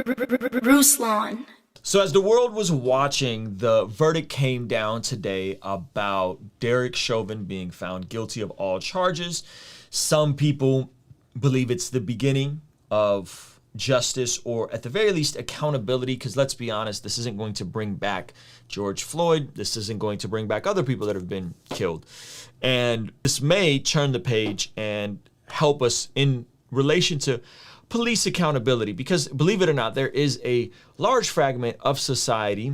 Ruslan. So as the world was watching, the verdict came down today about Derek Chauvin being found guilty of all charges. Some people believe it's the beginning of justice, or at the very least accountability, because let's be honest, this isn't going to bring back George Floyd. This isn't going to bring back other people that have been killed. And this may turn the page and help us in relation to police accountability, because believe it or not, there is a large fragment of society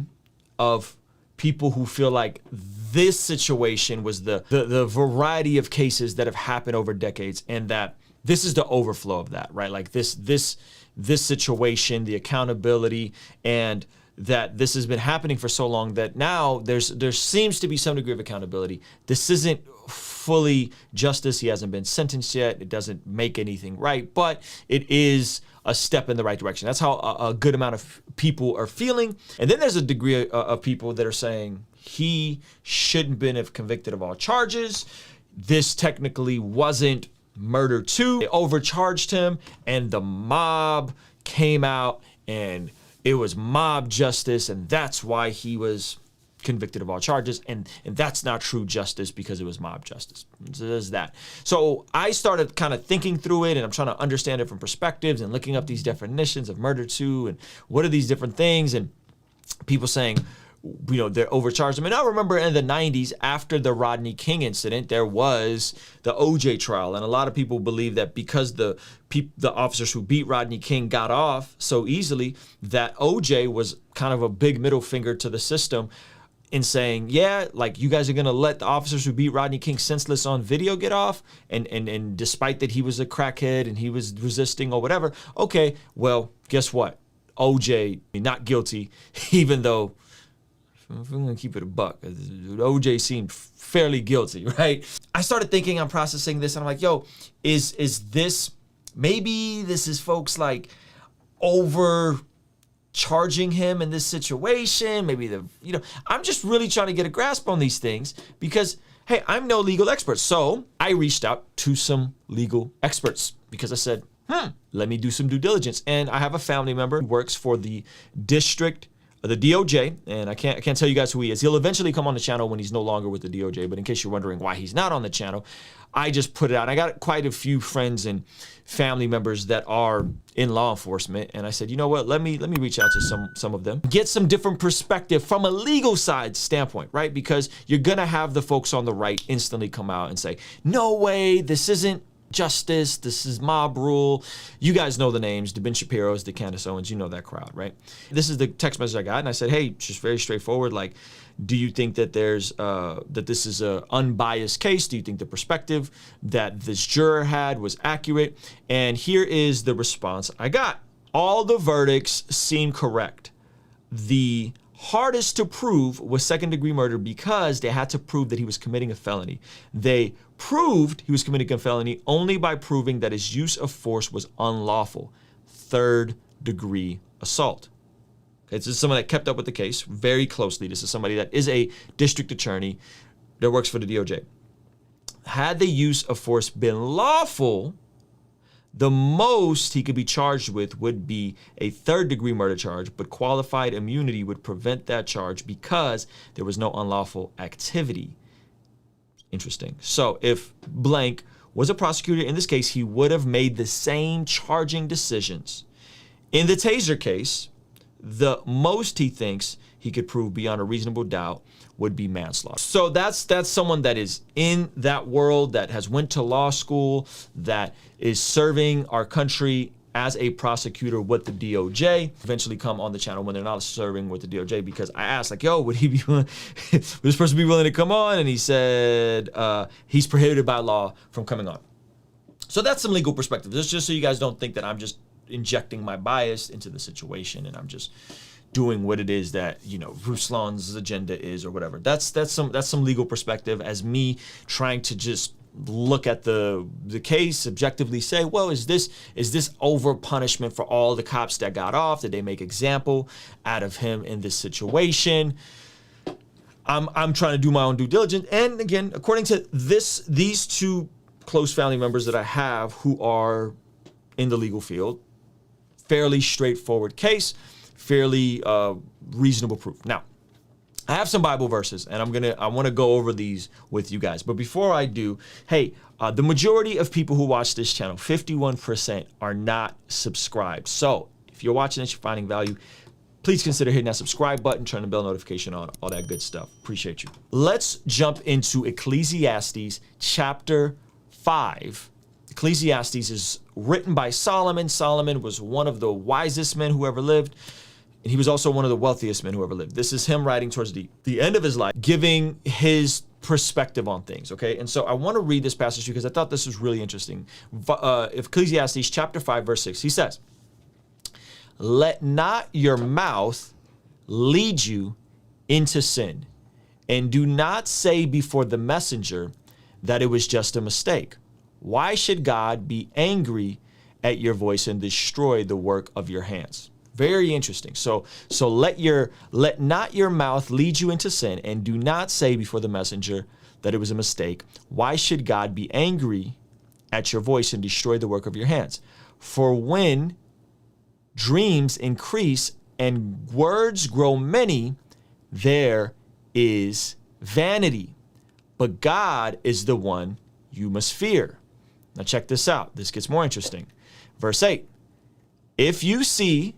of people who feel like this situation was the variety of cases that have happened over decades, and that this is the overflow of that, right? Like this situation, the accountability, and that this has been happening for so long that now there seems to be some degree of accountability. This isn't fully justice. He hasn't been sentenced yet. It doesn't make anything right, but it is a step in the right direction. That's how a good amount of people are feeling. And then there's a degree of people that are saying he shouldn't been convicted of all charges. This technically wasn't murder too. They overcharged him, and the mob came out, and it was mob justice, and that's why he was convicted of all charges, and that's not true justice because it was mob justice. So there's that. So I started kind of thinking through it, and I'm trying to understand it from perspectives and looking up these definitions of murder too, and what are these different things, and people saying, you know, they're overcharged. I mean, I remember in the 90s, after the Rodney King incident, there was the OJ trial. And a lot of people believe that because the officers who beat Rodney King got off so easily, that OJ was kind of a big middle finger to the system in saying, yeah, like, you guys are going to let the officers who beat Rodney King senseless on video get off. And despite that he was a crackhead and he was resisting or whatever. Okay, well, guess what? OJ not guilty, even though, if I'm gonna keep it a buck, OJ seemed fairly guilty, right? I started thinking, I'm processing this, and I'm like, yo, is this, maybe this is folks like overcharging him in this situation? Maybe I'm just really trying to get a grasp on these things because, hey, I'm no legal expert. So I reached out to some legal experts because I said, let me do some due diligence. And I have a family member who works for the DOJ, and I can't tell you guys who he is. He'll eventually come on the channel when he's no longer with the DOJ, but in case you're wondering why he's not on the channel, I just put it out. I got quite a few friends and family members that are in law enforcement, and I said, you know what, let me reach out to some of them, get some different perspective from a legal side standpoint, right? Because you're gonna have the folks on the right instantly come out and say, no way, this isn't justice, this is mob rule. You guys know the names, the Ben Shapiro's, the Candace Owens, you know that crowd, right? This is the text message I got, and I said, hey, just very straightforward, like, do you think that there's that this is a unbiased case? Do you think the perspective that this juror had was accurate? And here is the response I got. All the verdicts seem correct. The hardest to prove was second-degree murder because they had to prove that he was committing a felony. They proved he was committing a felony only by proving that his use of force was unlawful. Third-degree assault. Okay, this is someone that kept up with the case very closely. This is somebody that is a district attorney that works for the DOJ. Had the use of force been lawful, the most he could be charged with would be a third-degree murder charge, but qualified immunity would prevent that charge because there was no unlawful activity. Interesting. So if blank was a prosecutor in this case, he would have made the same charging decisions. In the Taser case, the most he thinks he could prove beyond a reasonable doubt would be manslaughter. So that's someone that is in that world, that has went to law school, that is serving our country as a prosecutor with the DOJ. Eventually come on the channel when they're not serving with the DOJ, because I asked, like, yo, would he be willing, would this person be willing to come on? And he said he's prohibited by law from coming on. So that's some legal perspective. Just so you guys don't think that I'm just injecting my bias into the situation and I'm just doing what it is that, you know, Ruslan's agenda is or whatever. That's some legal perspective as me trying to just look at the case, objectively say, well, is this over punishment for all the cops that got off? Did they make example out of him in this situation? I'm trying to do my own due diligence. And again, according to these two close family members that I have who are in the legal field, fairly straightforward case, fairly reasonable proof. Now, I have some Bible verses, and I want to go over these with you guys. But before I do, hey, the majority of people who watch this channel, 51%, are not subscribed. So if you're watching this, you're finding value, please consider hitting that subscribe button, turn the bell notification on, all that good stuff. Appreciate you. Let's jump into Ecclesiastes chapter 5. Ecclesiastes is written by Solomon. Solomon was one of the wisest men who ever lived. And he was also one of the wealthiest men who ever lived. This is him writing towards the end of his life, giving his perspective on things, okay? And so I want to read this passage because I thought this was really interesting. Ecclesiastes chapter 5, verse 6, he says, "Let not your mouth lead you into sin, and do not say before the messenger that it was just a mistake. Why should God be angry at your voice and destroy the work of your hands?" Very interesting. So let not your mouth lead you into sin, and do not say before the messenger that it was a mistake. Why should God be angry at your voice and destroy the work of your hands? For when dreams increase and words grow many, there is vanity. But God is the one you must fear. Now check this out. This gets more interesting. Verse 8, "If you see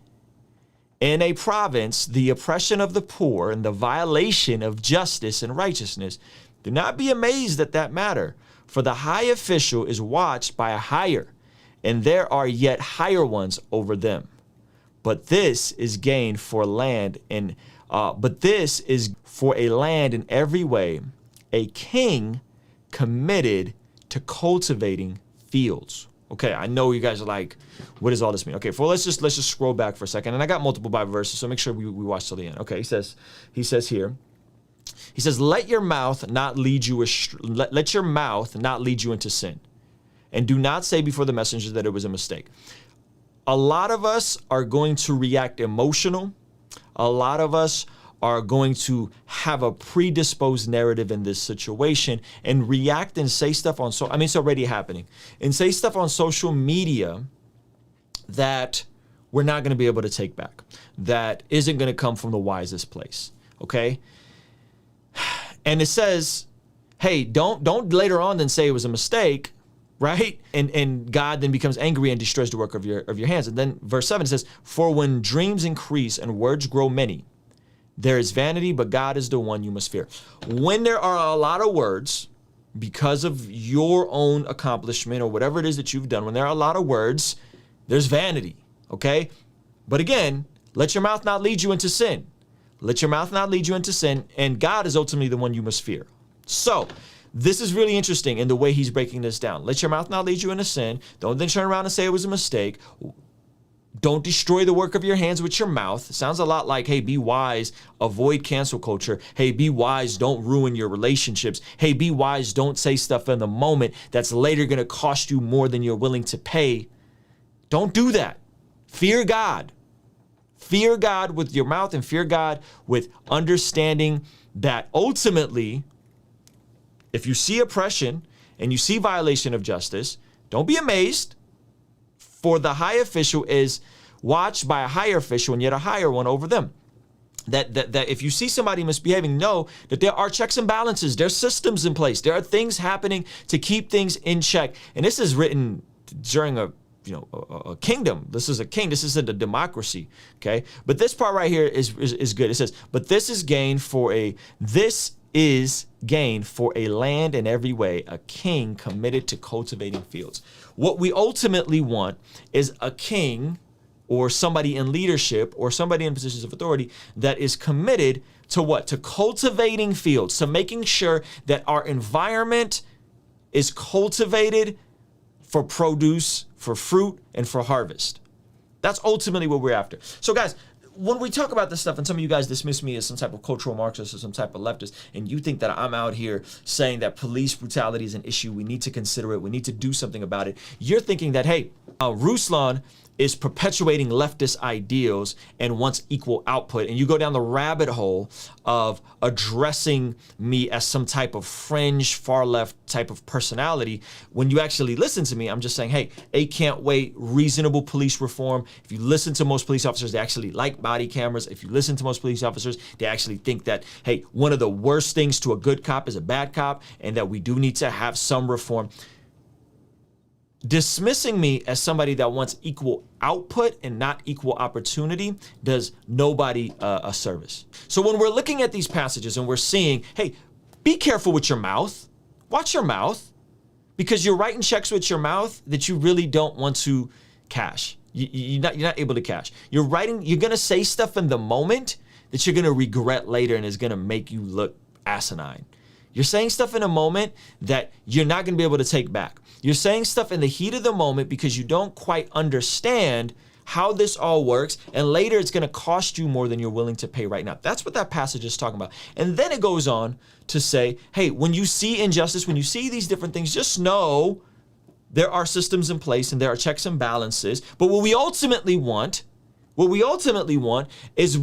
in a province the oppression of the poor and the violation of justice and righteousness, do not be amazed at that matter, for the high official is watched by a higher, and there are yet higher ones over them. But this is gain for land, and but this is for a land in every way, a king committed to cultivating fields." Okay, I know you guys are like, what does all this mean? Okay, well, let's just scroll back for a second. And I got multiple Bible verses, so make sure we watch till the end. Okay, he says here, let your mouth not lead you let your mouth not lead you into sin, and do not say before the messenger that it was a mistake. A lot of us are going to react emotional. A lot of us are going to have a predisposed narrative in this situation and react and say stuff on it's already happening, and say stuff on social media that we're not going to be able to take back, that isn't going to come from the wisest place, okay? And it says, hey, don't later on then say it was a mistake, right? And God then becomes angry and destroys the work of your hands. And then verse 7 says, "For when dreams increase and words grow many, there is vanity, but God is the one you must fear." When there are a lot of words because of your own accomplishment or whatever it is that you've done, when there are a lot of words, there's vanity, okay? But again, let your mouth not lead you into sin. Let your mouth not lead you into sin, and God is ultimately the one you must fear. So this is really interesting in the way he's breaking this down. Let your mouth not lead you into sin. Don't then turn around and say it was a mistake. Don't destroy the work of your hands with your mouth. It sounds a lot like, hey, be wise, avoid cancel culture. Hey, be wise, don't ruin your relationships. Hey, be wise, don't say stuff in the moment that's later going to cost you more than you're willing to pay. Don't do that. Fear God. Fear God with your mouth, and fear God with understanding that ultimately, if you see oppression and you see violation of justice, don't be amazed. For the high official is watched by a higher official, and yet a higher one over them. That if you see somebody misbehaving, know that there are checks and balances. There's systems in place. There are things happening to keep things in check. And this is written during a kingdom. This is a king. This isn't a democracy. Okay. But this part right here is good. It says, "But this is gain for a land in every way, a king committed to cultivating fields." What we ultimately want is a king or somebody in leadership or somebody in positions of authority that is committed to what? To cultivating fields, to making sure that our environment is cultivated for produce, for fruit, and for harvest. That's ultimately what we're after. So guys, when we talk about this stuff, and some of you guys dismiss me as some type of cultural Marxist or some type of leftist, and you think that I'm out here saying that police brutality is an issue, we need to consider it, we need to do something about it, you're thinking that, hey, Ruslan is perpetuating leftist ideals and wants equal output. And you go down the rabbit hole of addressing me as some type of fringe, far left type of personality. When you actually listen to me, I'm just saying, hey, A can't wait, reasonable police reform. If you listen to most police officers, they actually like body cameras. If you listen to most police officers, they actually think that, hey, one of the worst things to a good cop is a bad cop, and that we do need to have some reform. Dismissing me as somebody that wants equal output and not equal opportunity does nobody a service. So when we're looking at these passages and we're seeing, hey, be careful with your mouth, watch your mouth, because you're writing checks with your mouth that you really don't want to cash. You're not able to cash. You're gonna say stuff in the moment that you're gonna regret later and is gonna make you look asinine. You're saying stuff in a moment that you're not gonna be able to take back. You're saying stuff in the heat of the moment because you don't quite understand how this all works, and later it's gonna cost you more than you're willing to pay right now. That's what that passage is talking about. And then it goes on to say, hey, when you see injustice, when you see these different things, just know there are systems in place and there are checks and balances. But what we ultimately want is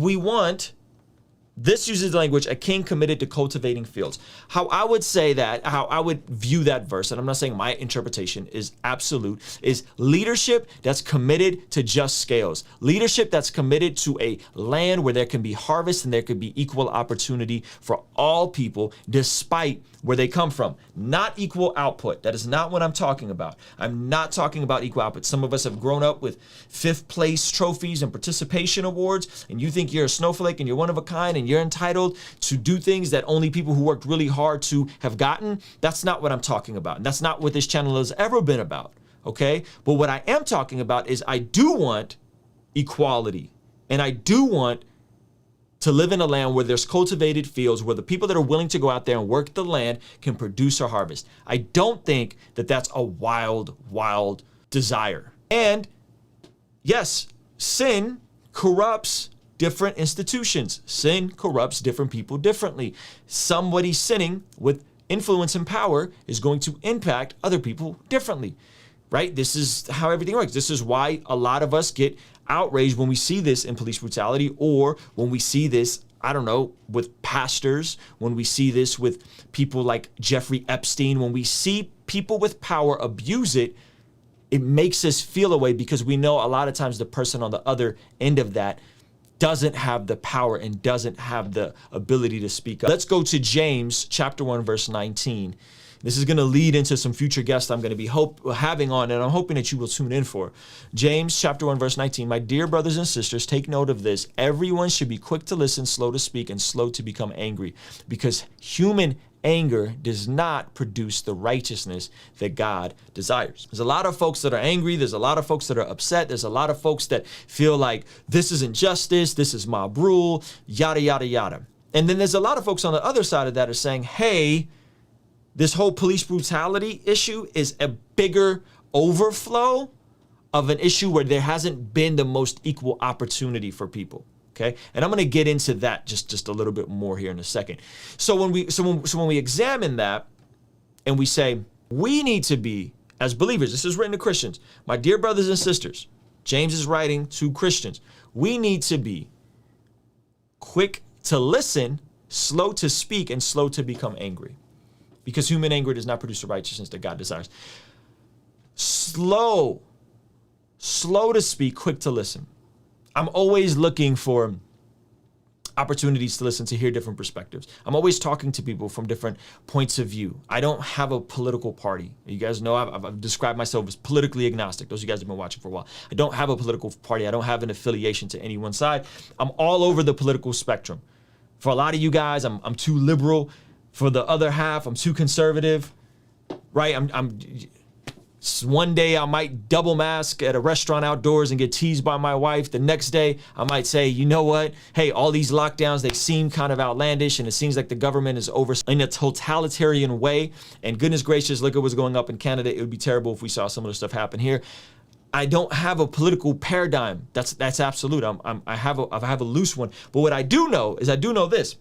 this uses the language, a king committed to cultivating fields. How I would say that, how I would view that verse, and I'm not saying my interpretation is absolute, is leadership that's committed to just scales. Leadership that's committed to a land where there can be harvest and there could be equal opportunity for all people, despite where they come from. Not equal output. That is not what I'm talking about. I'm not talking about equal output. Some of us have grown up with 5th place trophies and participation awards, and you think you're a snowflake and you're one of a kind and you're entitled to do things that only people who worked really hard to have gotten. That's not what I'm talking about. And that's not what this channel has ever been about, okay? But what I am talking about is I do want equality, and I do want to live in a land where there's cultivated fields, where the people that are willing to go out there and work the land can produce a harvest. I don't think that that's a wild, wild desire. And yes, sin corrupts different institutions. Sin corrupts different people differently. Somebody sinning with influence and power is going to impact other people differently, right? This is how everything works. This is why a lot of us get outraged when we see this in police brutality, or when we see this, I don't know, with pastors, when we see this with people like Jeffrey Epstein, when we see people with power abuse it, it makes us feel a way, because we know a lot of times the person on the other end of that doesn't have the power and doesn't have the ability to speak up. Let's go to James chapter 1, verse 19. This is going to lead into some future guests I'm going to be having on, and I'm hoping that you will tune in for. James chapter 1, verse 19. My dear brothers and sisters, take note of this. Everyone should be quick to listen, slow to speak, and slow to become angry, because human anger does not produce the righteousness that God desires. There's a lot of folks that are angry. There's a lot of folks that are upset. There's a lot of folks that feel like this is injustice, this is mob rule, yada, yada, yada. And then there's a lot of folks on the other side of that are saying, hey, this whole police brutality issue is a bigger overflow of an issue where there hasn't been the most equal opportunity for people. Okay, and I'm going to get into that just a little bit more here in a second. So when we examine that and we say we need to be, as believers, this is written to Christians, my dear brothers and sisters, James is writing to Christians, we need to be quick to listen, slow to speak, and slow to become angry, because human anger does not produce the righteousness that God desires. Slow to speak, quick to listen. I'm always looking for opportunities to listen, to hear different perspectives. I'm always talking to people from different points of view. I don't have a political party. You guys know I've described myself as politically agnostic. Those of you guys have been watching for a while. I don't have a political party. I don't have an affiliation to any one side. I'm all over the political spectrum. For a lot of you guys, I'm too liberal. For the other half, I'm too conservative, right? One day I might double mask at a restaurant outdoors and get teased by my wife. The next day I might say, you know what? Hey, all these lockdowns, they seem kind of outlandish, and it seems like the government is over in a totalitarian way. And goodness gracious, look at what's going up in Canada. It would be terrible if we saw similar stuff happen here. I don't have a political paradigm. That's absolute. I have a loose one. But what I do know is this.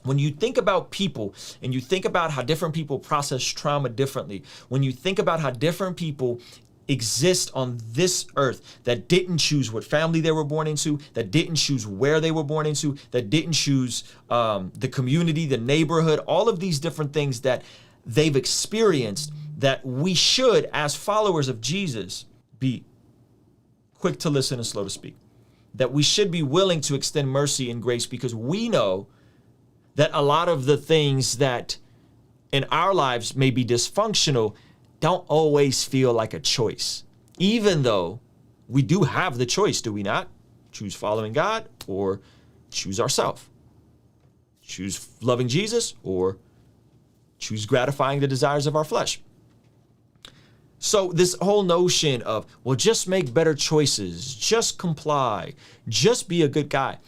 When you think about people and you think about how different people process trauma differently, when you think about how different people exist on this earth that didn't choose what family they were born into, that didn't choose where they were born into, that didn't choose the community, the neighborhood, all of these different things that they've experienced, that we should, as followers of Jesus, be quick to listen and slow to speak. That we should be willing to extend mercy and grace, because we know that a lot of the things that in our lives may be dysfunctional don't always feel like a choice, even though we do have the choice, do we not? Choose following God or choose ourselves. Choose loving Jesus or choose gratifying the desires of our flesh. So this whole notion of, well, just make better choices, just comply, just be a good guy.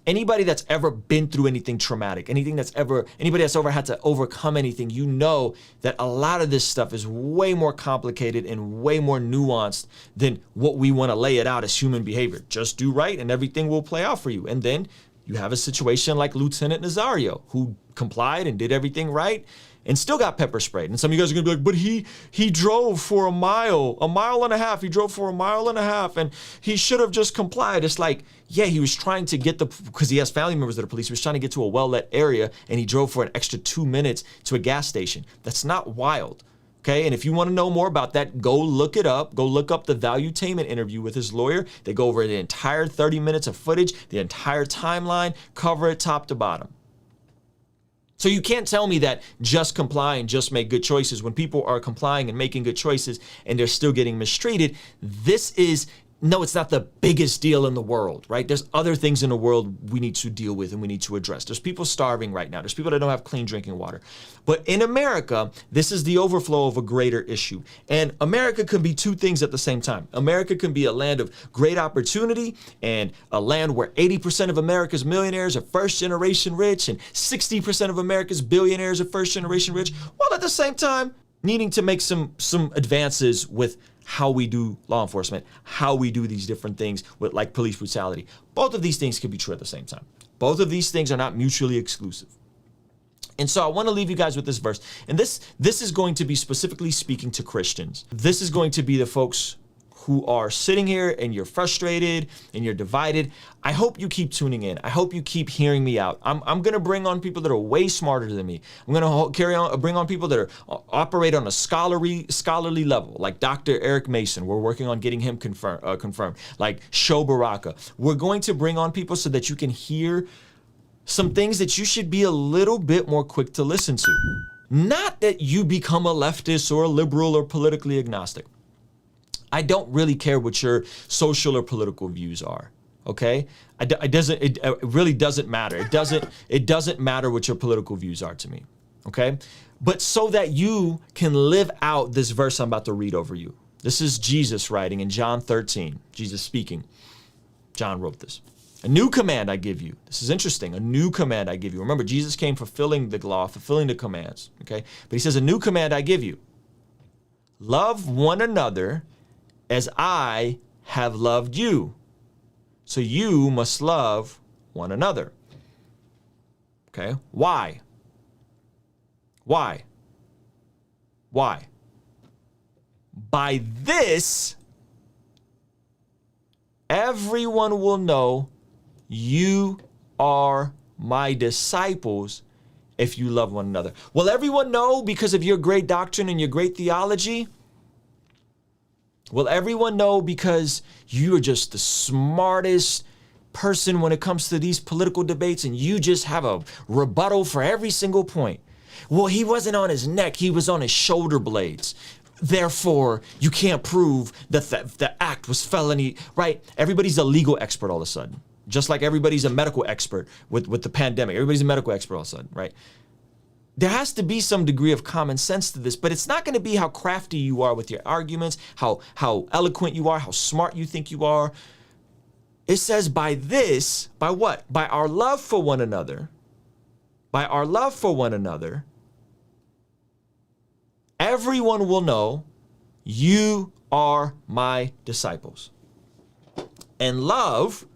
Anybody that's ever been through anything traumatic, anybody that's ever had to overcome anything, you know that a lot of this stuff is way more complicated and way more nuanced than what we want to lay it out as human behavior. Just do right and everything will play out for you. And then you have a situation like Lieutenant Nazario, who complied and did everything right and still got pepper sprayed. And some of you guys are gonna be like, but he drove for a mile and a half. He drove for a mile and a half and he should have just complied. It's like, yeah, he was trying to get because he has family members that are police, he was trying to get to a well-lit area and he drove for an extra 2 minutes to a gas station. That's not wild, okay? And if you wanna know more about that, go look it up. Go look up the Valuetainment interview with his lawyer. They go over the entire 30 minutes of footage, the entire timeline, cover it top to bottom. So you can't tell me that just comply and just make good choices when people are complying and making good choices and they're still getting mistreated. No, it's not the biggest deal in the world, right? There's other things in the world we need to deal with and we need to address. There's people starving right now. There's people that don't have clean drinking water. But in America, this is the overflow of a greater issue. And America can be two things at the same time. America can be a land of great opportunity and a land where 80% of America's millionaires are first generation rich and 60% of America's billionaires are first generation rich, while at the same time needing to make some advances with how we do law enforcement, how we do these different things with like police brutality. Both of these things can be true at the same time. Both of these things are not mutually exclusive. And so I want to leave you guys with this verse. And this is going to be specifically speaking to Christians. This is going to be the folks who are sitting here and you're frustrated and you're divided. I hope you keep tuning in. I hope you keep hearing me out. I'm going to bring on people that are way smarter than me. I'm going to bring on people that operate on a scholarly level, like Dr. Eric Mason. We're working on getting him confirmed. Like Sho Baraka. We're going to bring on people so that you can hear some things that you should be a little bit more quick to listen to. Not that you become a leftist or a liberal or politically agnostic. I don't really care what your social or political views are, okay? It really doesn't matter. It doesn't matter what your political views are to me, okay? But so that you can live out this verse I'm about to read over you. This is Jesus writing in John 13, Jesus speaking. John wrote this. A new command I give you. This is interesting. A new command I give you. Remember, Jesus came fulfilling the law, fulfilling the commands, okay? But he says, a new command I give you. Love one another as I have loved you. So you must love one another. Okay? Why? Why? Why? By this, everyone will know you are my disciples if you love one another. Will everyone know because of your great doctrine and your great theology? Will everyone know because you are just the smartest person when it comes to these political debates and you just have a rebuttal for every single point? Well, he wasn't on his neck, he was on his shoulder blades. Therefore, you can't prove that the act was felony, right? Everybody's a legal expert all of a sudden. Just like everybody's a medical expert with the pandemic. Everybody's a medical expert all of a sudden, right? There has to be some degree of common sense to this, but it's not going to be how crafty you are with your arguments, how eloquent you are, how smart you think you are. It says by this, by what? By our love for one another. By our love for one another, everyone will know you are my disciples. And love,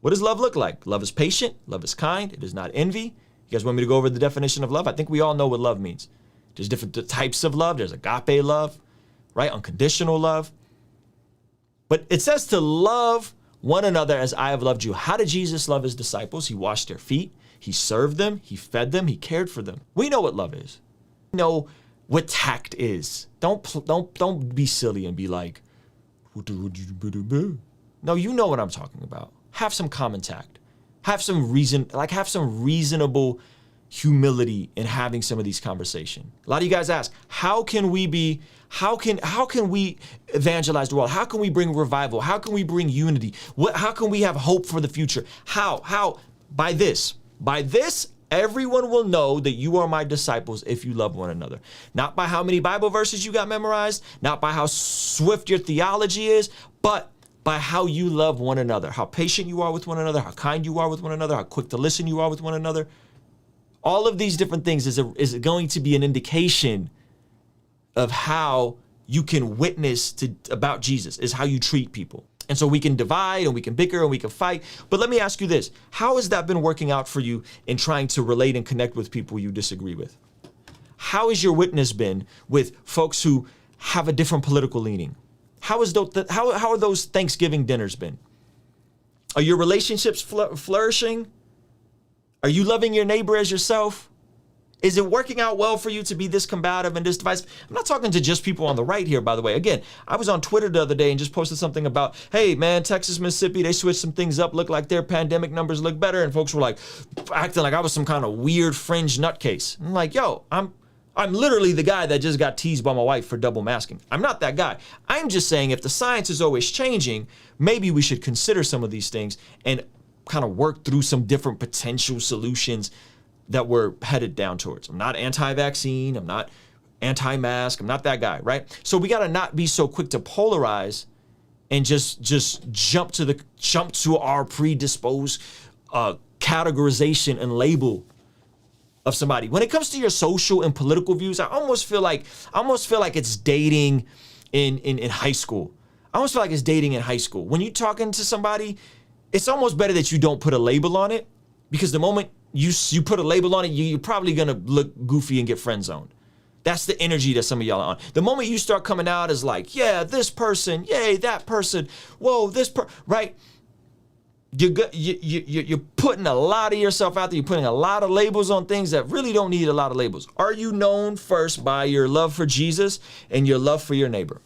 what does love look like? Love is patient. Love is kind. It does not envy. You guys want me to go over the definition of love? I think we all know what love means. There's different types of love. There's agape love, right? Unconditional love. But it says to love one another as I have loved you. How did Jesus love his disciples? He washed their feet. He served them. He fed them. He cared for them. We know what love is. We know what tact is. Don't be silly and be like, no, you know what I'm talking about. Have some common tact. Have some reasonable humility in having some of these conversations. A lot of you guys ask, how can we evangelize the world? How can we bring revival? How can we bring unity? How can we have hope for the future? How? By this, everyone will know that you are my disciples if you love one another. Not by how many Bible verses you got memorized, not by how swift your theology is, but by how you love one another, how patient you are with one another, how kind you are with one another, how quick to listen you are with one another. All of these different things is going to be an indication of how you can witness about Jesus, is how you treat people. And so we can divide and we can bicker and we can fight. But let me ask you this. How has that been working out for you in trying to relate and connect with people you disagree with? How has your witness been with folks who have a different political leaning? How are those Thanksgiving dinners been? Are your relationships flourishing? Are you loving your neighbor as yourself? Is it working out well for you to be this combative and this divisive? I'm not talking to just people on the right here, by the way. Again, I was on Twitter the other day and just posted something about, hey, man, Texas, Mississippi, they switched some things up, look like their pandemic numbers look better. And folks were like, acting like I was some kind of weird fringe nutcase. I'm like, yo, I'm literally the guy that just got teased by my wife for double masking. I'm not that guy. I'm just saying if the science is always changing, maybe we should consider some of these things and kind of work through some different potential solutions that we're headed down towards. I'm not anti-vaccine. I'm not anti-mask. I'm not that guy, right? So we got to not be so quick to polarize and just jump to our predisposed categorization and label of somebody. When it comes to your social and political views, I almost feel like it's dating in high school. I almost feel like it's dating in high school. When you're talking to somebody, it's almost better that you don't put a label on it, because the moment you put a label on it, you're probably gonna look goofy and get friend zoned. That's the energy that some of y'all are on. The moment you start coming out as like, yeah, this person, yay, that person, whoa, right? You're putting a lot of yourself out there. You're putting a lot of labels on things that really don't need a lot of labels. Are you known first by your love for Jesus and your love for your neighbor?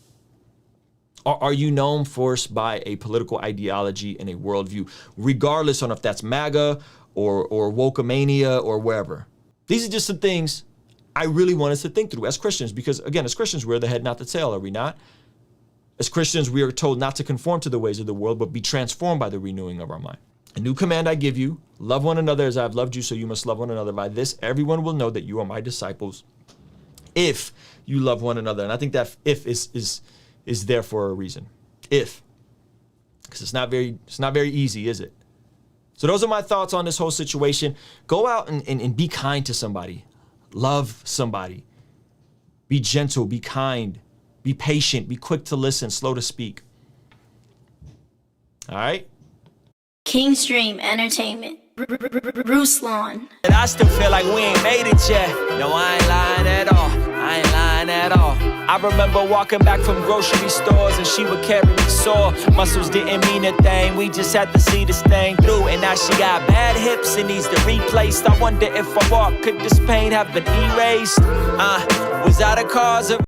Or are you known first by a political ideology and a worldview, regardless on if that's MAGA or wokeomania or wherever? These are just some things I really want us to think through as Christians, because again, as Christians, we're the head, not the tail, are we not? As Christians, we are told not to conform to the ways of the world, but be transformed by the renewing of our mind. A new command I give you, love one another as I have loved you, so you must love one another. By this, everyone will know that you are my disciples, if you love one another. And I think that if is there for a reason. If, because it's not very easy, is it? So those are my thoughts on this whole situation. Go out and be kind to somebody. Love somebody. Be gentle, be kind, be patient, be quick to listen, slow to speak. All right? Kingstream Entertainment. Ruslan. And I still feel like we ain't made it yet. No, I ain't lying at all. I ain't lying at all. I remember walking back from grocery stores and she would carry me sore. Muscles didn't mean a thing, we just had to see this thing through. And now she got bad hips and needs to replaced. I wonder if I walk, could this pain have been erased? Was that a cause of